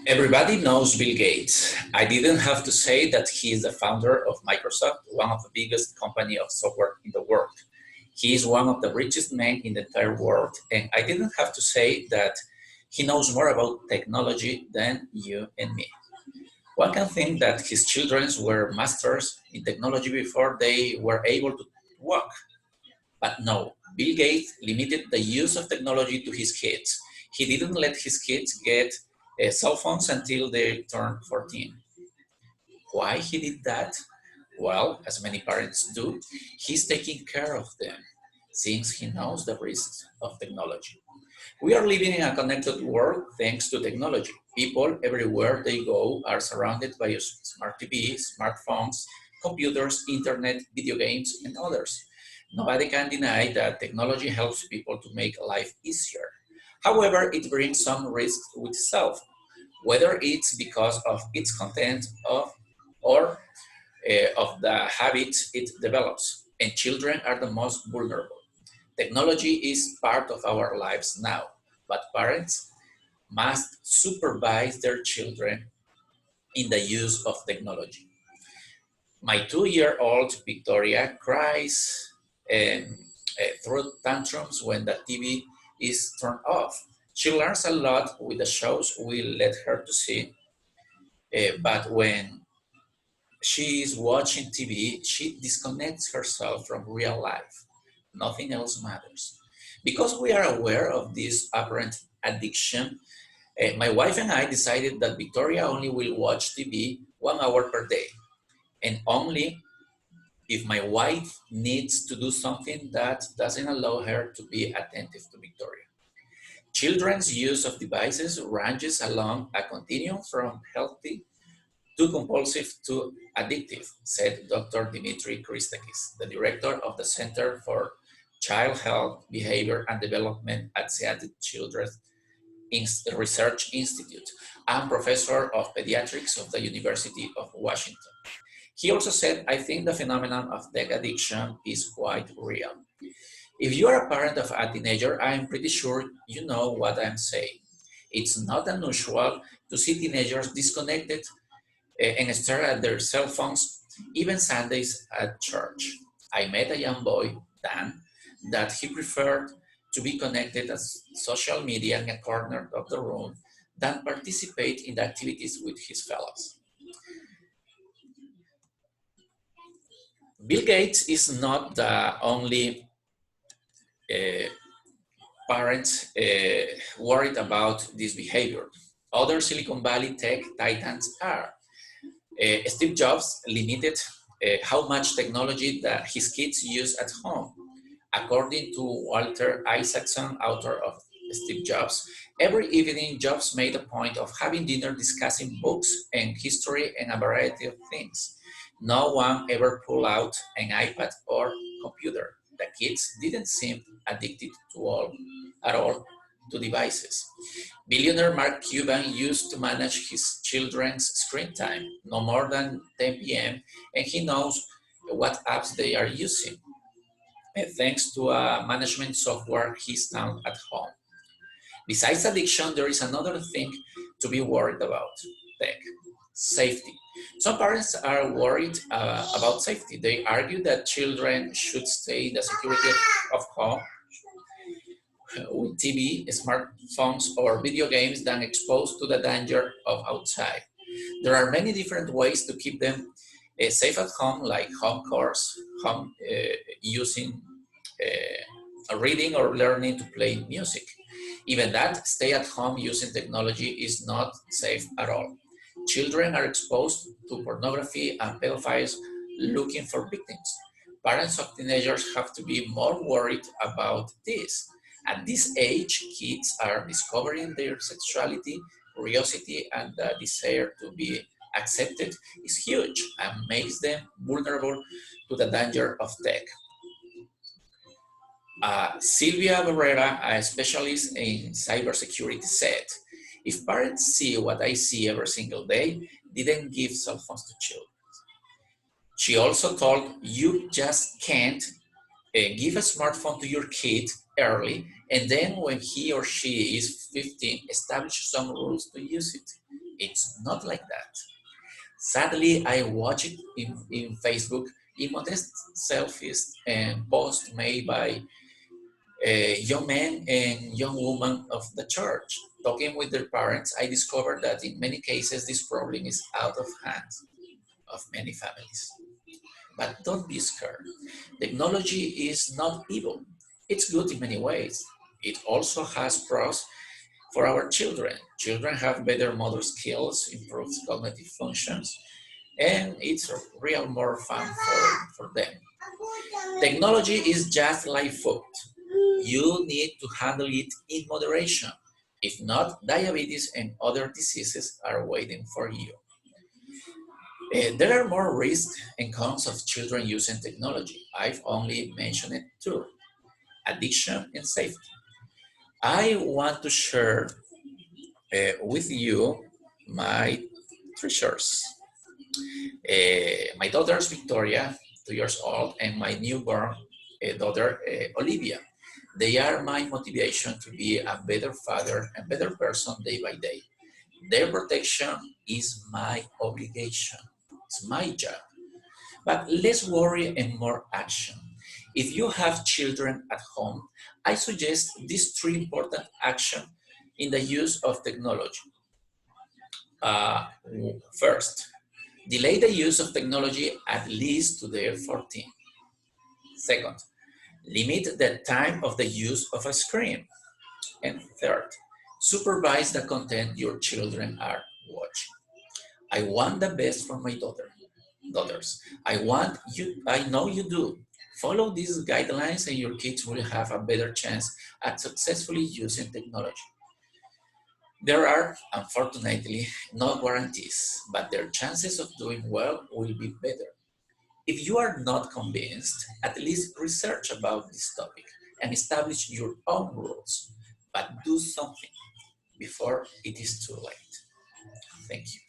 Everybody knows Bill Gates. I didn't have to say that he is the founder of Microsoft, one of the biggest company of software in the world. He is one of the richest men in the entire world, and I didn't have to say that he knows more about technology than you and me. One can think that his children were masters in technology before they were able to walk, but no, Bill Gates limited the use of technology to his kids. He didn't let his kids get cell phones until they turned 14. Why he did that? Well, as many parents do, he's taking care of them since he knows the risks of technology. We are living in a connected world thanks to technology. People everywhere they go are surrounded by smart TVs, smartphones, computers, internet, video games, and others. Nobody can deny that technology helps people to make life easier. However, it brings some risks with itself, whether it's because of its content or of the habits it develops. And children are the most vulnerable. Technology is part of our lives now, but parents must supervise their children in the use of technology. My 2-year-old Victoria cries through tantrums when the TV is turned off. She learns a lot with the shows we let her to see, but when she is watching TV, she disconnects herself from real life. Nothing else matters. Because we are aware of this apparent addiction, my wife and I decided that Victoria only will watch TV 1 hour per day, and only if my wife needs to do something that doesn't allow her to be attentive to Victoria. Children's use of devices ranges along a continuum from healthy too compulsive, too addictive, said Dr. Dimitri Christakis, the director of the Center for Child Health, Behavior and Development at Seattle Children's Research Institute and professor of pediatrics of the University of Washington. He also said, I think the phenomenon of tech addiction is quite real. If you are a parent of a teenager, I'm pretty sure you know what I'm saying. It's not unusual to see teenagers disconnected and stare at their cell phones, even Sundays at church. I met a young boy, Dan, that he preferred to be connected as social media in a corner of the room than participate in the activities with his fellows. Bill Gates is not the only uh, parent worried about this behavior. Other Silicon Valley tech titans are. Steve Jobs limited how much technology that his kids use at home. According to Walter Isaacson, author of Steve Jobs, every evening Jobs made a point of having dinner discussing books and history and a variety of things. No one ever pulled out an iPad or computer. The kids didn't seem addicted at all to devices. Billionaire Mark Cuban used to manage his children's screen time, no more than 10 p.m., and he knows what apps they are using, thanks to a management software he's found at home. Besides addiction, there is another thing to be worried about: tech safety. Some parents are worried about safety. They argue that children should stay in the security of home with TV, smartphones, or video games than exposed to the danger of outside. There are many different ways to keep them safe at home, like home course, home using reading or learning to play music. Even that, stay at home using technology is not safe at all. Children are exposed to pornography and pedophiles looking for victims. Parents of teenagers have to be more worried about this. At this age, kids are discovering their sexuality, curiosity, and the desire to be accepted is huge and makes them vulnerable to the danger of tech. Silvia Barrera, a specialist in cybersecurity, said, if parents see what I see every single day, didn't give cell phones to children. She also told, you just can't give a smartphone to your kid early, and then when he or she is 15, establish some rules to use it. It's not like that. Sadly, I watch it in Facebook, immodest selfies and posts made by young men and young women of the church. Talking with their parents, I discovered that in many cases this problem is out of hands of many families. But don't be scared. Technology is not evil. It's good in many ways. It also has pros for our children. Children have better motor skills, improved cognitive functions, and it's real more fun for them. Technology is just like food. You need to handle it in moderation. If not, diabetes and other diseases are waiting for you. There are more risks and cons of children using technology. I've only mentioned two: addiction and safety. I want to share with you my treasures. My daughter's Victoria, 2 years old, and my newborn daughter, Olivia. They are my motivation to be a better father and better person day by day. Their protection is my obligation. It's my job. But less worry and more action. If you have children at home, I suggest these three important actions in the use of technology. Uh, First, delay the use of technology at least to their 14. Second, limit the time of the use of a screen. And third, supervise the content your children are watching. I want the best for my daughters. I know you do. Follow these guidelines and your kids will have a better chance at successfully using technology. There are, unfortunately, no guarantees, but their chances of doing well will be better. If you are not convinced, at least research about this topic and establish your own rules, but do something before it is too late. Thank you.